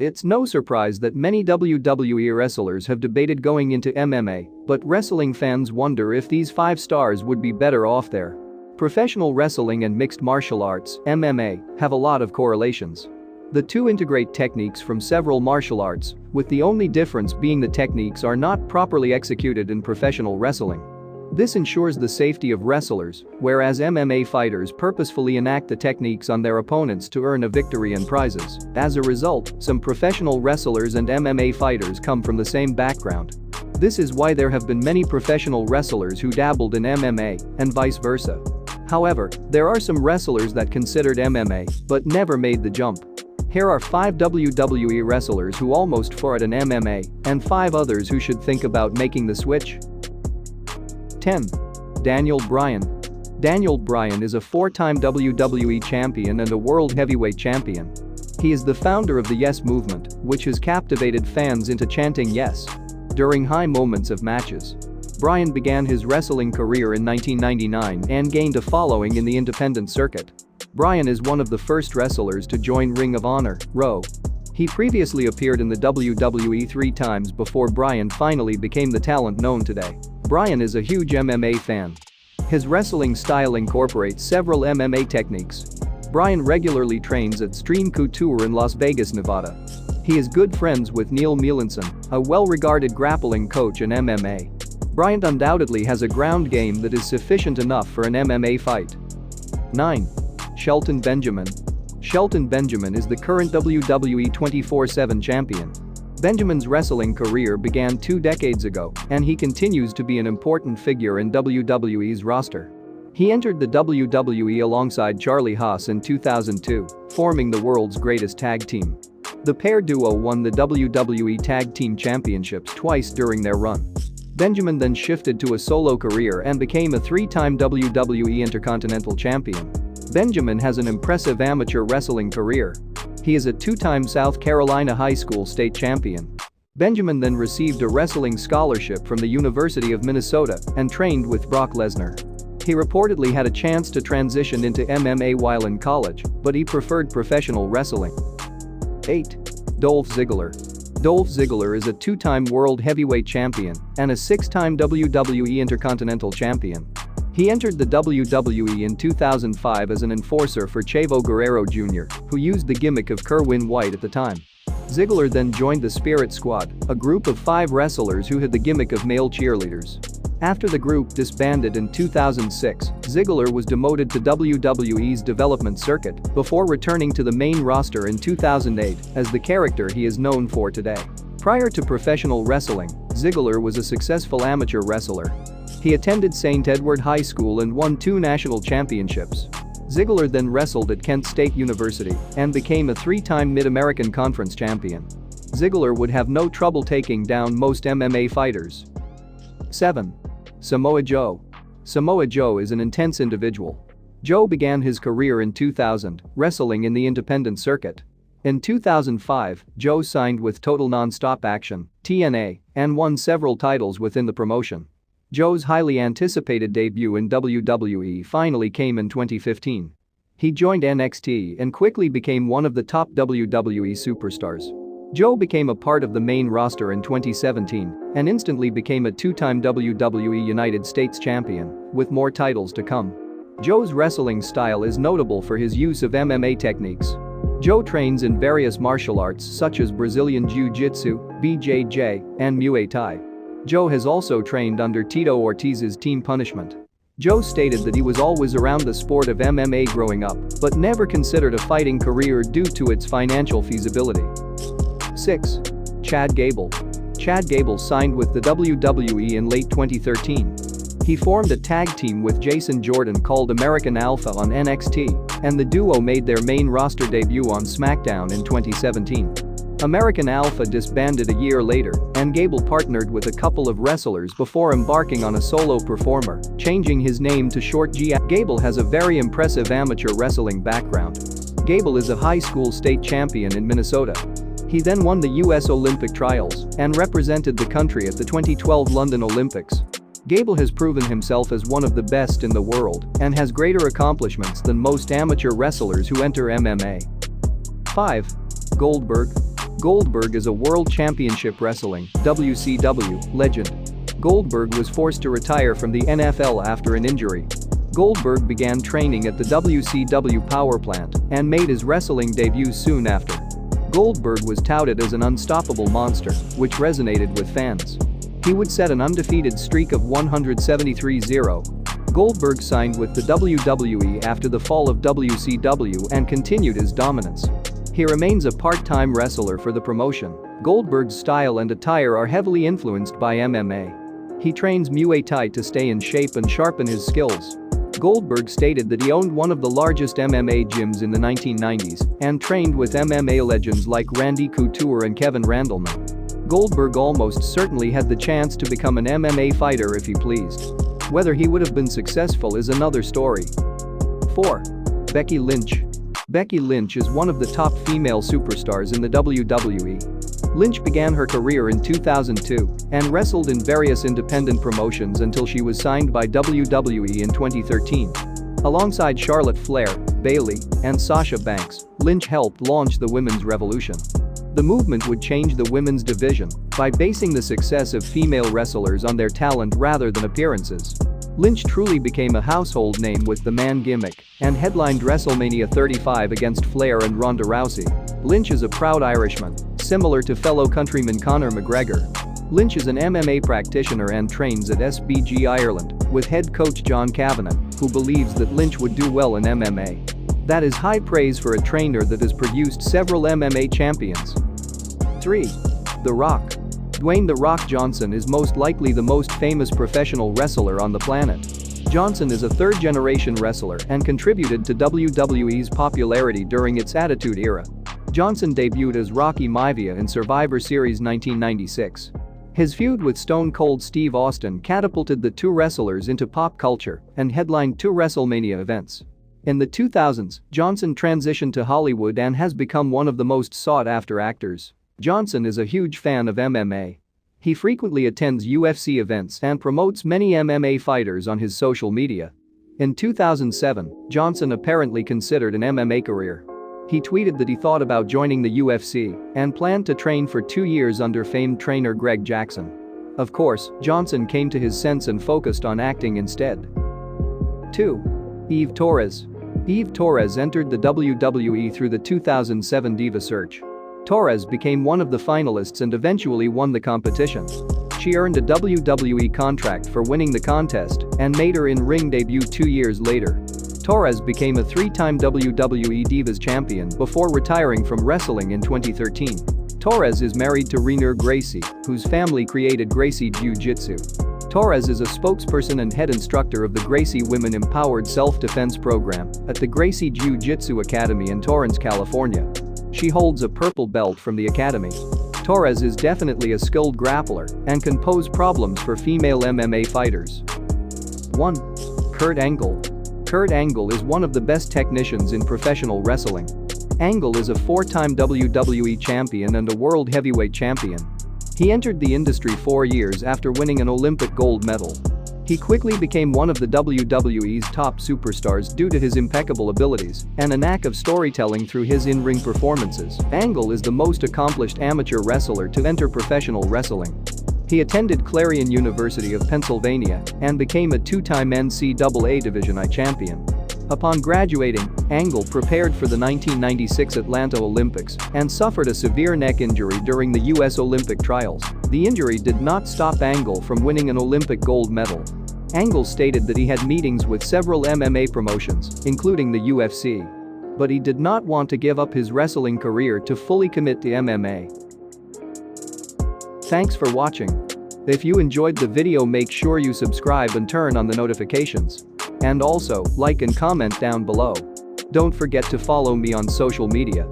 It's no surprise that many WWE wrestlers have debated going into MMA, but wrestling fans wonder if these 5 stars would be better off there. Professional wrestling and mixed martial arts (MMA) have a lot of correlations. The two integrate techniques from several martial arts, with the only difference being the techniques are not properly executed in professional wrestling. This ensures the safety of wrestlers, whereas MMA fighters purposefully enact the techniques on their opponents to earn a victory and prizes. As a result, some professional wrestlers and MMA fighters come from the same background. This is why there have been many professional wrestlers who dabbled in MMA, and vice versa. However, there are some wrestlers that considered MMA but never made the jump. Here are 5 WWE wrestlers who almost fought in MMA, and 5 others who should think about making the switch. 10. Daniel Bryan. Daniel Bryan is a 4-time WWE champion and a world heavyweight champion. He is the founder of the Yes Movement, which has captivated fans into chanting yes during high moments of matches. Bryan began his wrestling career in 1999 and gained a following in the independent circuit. Bryan is one of the first wrestlers to join Ring of Honor, ROH. He previously appeared in the WWE 3 times before Bryan finally became the talent known today. Bryan is a huge MMA fan. His wrestling style incorporates several MMA techniques. Bryan regularly trains at Stream Couture in Las Vegas, Nevada. He is good friends with Neil Melanson, a well-regarded grappling coach in MMA. Bryan undoubtedly has a ground game that is sufficient enough for an MMA fight. 9. Shelton Benjamin. Shelton Benjamin is the current WWE 24/7 champion. Benjamin's wrestling career began 2 decades ago, and he continues to be an important figure in WWE's roster. He entered the WWE alongside Charlie Haas in 2002, forming the world's greatest tag team. The pair duo won the WWE Tag Team Championships twice during their run. Benjamin then shifted to a solo career and became a 3-time WWE Intercontinental Champion. Benjamin has an impressive amateur wrestling career. He is a 2-time South Carolina High School state champion. Benjamin then received a wrestling scholarship from the University of Minnesota and trained with Brock Lesnar. He reportedly had a chance to transition into MMA while in college, but he preferred professional wrestling. 8. Dolph Ziggler. Dolph Ziggler is a 2-time World Heavyweight Champion and a 6-time WWE Intercontinental Champion. He entered the WWE in 2005 as an enforcer for Chavo Guerrero Jr., who used the gimmick of Kerwin White at the time. Ziggler then joined the Spirit Squad, a group of 5 wrestlers who had the gimmick of male cheerleaders. After the group disbanded in 2006, Ziggler was demoted to WWE's development circuit before returning to the main roster in 2008 as the character he is known for today. Prior to professional wrestling, Ziggler was a successful amateur wrestler. He attended St. Edward High School and won 2 national championships. Ziggler then wrestled at Kent State University and became a 3-time Mid-American Conference champion. Ziggler would have no trouble taking down most MMA fighters. 7. Samoa Joe. Samoa Joe is an intense individual. Joe began his career in 2000, wrestling in the independent circuit. In 2005, Joe signed with Total Nonstop Action, TNA, and won several titles within the promotion. Joe's highly anticipated debut in WWE finally came in 2015. He joined NXT and quickly became one of the top WWE superstars. Joe became a part of the main roster in 2017 and instantly became a 2-time WWE United States champion, with more titles to come. Joe's wrestling style is notable for his use of MMA techniques. Joe trains in various martial arts such as Brazilian Jiu-Jitsu, BJJ, and Muay Thai. Joe has also trained under Tito Ortiz's Team Punishment. Joe stated that he was always around the sport of MMA growing up, but never considered a fighting career due to its financial feasibility. 6. Chad Gable. Chad Gable signed with the WWE in late 2013. He formed a tag team with Jason Jordan called American Alpha on NXT, and the duo made their main roster debut on SmackDown in 2017. American Alpha disbanded a year later, and Gable partnered with a couple of wrestlers before embarking on a solo performer, changing his name to Short G. Gable has a very impressive amateur wrestling background. Gable is a high school state champion in Minnesota. He then won the US Olympic trials and represented the country at the 2012 London Olympics. Gable has proven himself as one of the best in the world and has greater accomplishments than most amateur wrestlers who enter MMA. 5. Goldberg. Goldberg is a World Championship Wrestling (WCW) legend. Goldberg was forced to retire from the NFL after an injury. Goldberg began training at the WCW power plant and made his wrestling debut soon after. Goldberg was touted as an unstoppable monster, which resonated with fans. He would set an undefeated streak of 173-0. Goldberg signed with the WWE after the fall of WCW and continued his dominance. He remains a part-time wrestler for the promotion. Goldberg's style and attire are heavily influenced by MMA. He trains Muay Thai to stay in shape and sharpen his skills. Goldberg stated that he owned one of the largest MMA gyms in the 1990s and trained with MMA legends like Randy Couture and Kevin Randleman. Goldberg almost certainly had the chance to become an MMA fighter if he pleased. Whether he would have been successful is another story. 4. Becky Lynch. Becky Lynch is one of the top female superstars in the WWE. Lynch began her career in 2002 and wrestled in various independent promotions until she was signed by WWE in 2013. Alongside Charlotte Flair, Bayley, and Sasha Banks, Lynch helped launch the Women's Revolution. The movement would change the women's division by basing the success of female wrestlers on their talent rather than appearances. Lynch truly became a household name with the man gimmick and headlined WrestleMania 35 against Flair and Ronda Rousey. Lynch is a proud Irishman, similar to fellow countryman Conor McGregor. Lynch is an MMA practitioner and trains at SBG Ireland with head coach John Kavanagh, who believes that Lynch would do well in MMA. That is high praise for a trainer that has produced several MMA champions. 3. The Rock. Dwayne "The Rock" Johnson is most likely the most famous professional wrestler on the planet. Johnson is a third-generation wrestler and contributed to WWE's popularity during its Attitude Era. Johnson debuted as Rocky Maivia in Survivor Series 1996. His feud with Stone Cold Steve Austin catapulted the two wrestlers into pop culture and headlined two WrestleMania events. In the 2000s, Johnson transitioned to Hollywood and has become one of the most sought-after actors. Johnson is a huge fan of MMA. He frequently attends UFC events and promotes many MMA fighters on his social media. In 2007, Johnson apparently considered an MMA career. He tweeted that he thought about joining the UFC and planned to train for 2 years under famed trainer Greg Jackson. Of course, Johnson came to his sense and focused on acting instead. 2. Eve Torres. Eve Torres entered the WWE through the 2007 Diva Search. Torres became one of the finalists and eventually won the competition. She earned a WWE contract for winning the contest and made her in-ring debut 2 years later. Torres became a 3-time WWE Divas champion before retiring from wrestling in 2013. Torres is married to Rainier Gracie, whose family created Gracie Jiu-Jitsu. Torres is a spokesperson and head instructor of the Gracie Women Empowered Self-Defense Program at the Gracie Jiu-Jitsu Academy in Torrance, California. She holds a purple belt from the academy. Torres is definitely a skilled grappler and can pose problems for female MMA fighters. 1. Kurt Angle. Kurt Angle is one of the best technicians in professional wrestling. Angle is a 4-time WWE champion and a world heavyweight champion. He entered the industry 4 years after winning an Olympic gold medal. He quickly became one of the WWE's top superstars due to his impeccable abilities and a knack of storytelling through his in-ring performances. Angle is the most accomplished amateur wrestler to enter professional wrestling. He attended Clarion University of Pennsylvania and became a 2-time NCAA Division I champion. Upon graduating, Angle prepared for the 1996 Atlanta Olympics and suffered a severe neck injury during the U.S. Olympic trials. The injury did not stop Angle from winning an Olympic gold medal. Angle stated that he had meetings with several MMA promotions, including the UFC. But he did not want to give up his wrestling career to fully commit to MMA. Thanks for watching. If you enjoyed the video, make sure you subscribe and turn on the notifications. And also, like and comment down below. Don't forget to follow me on social media.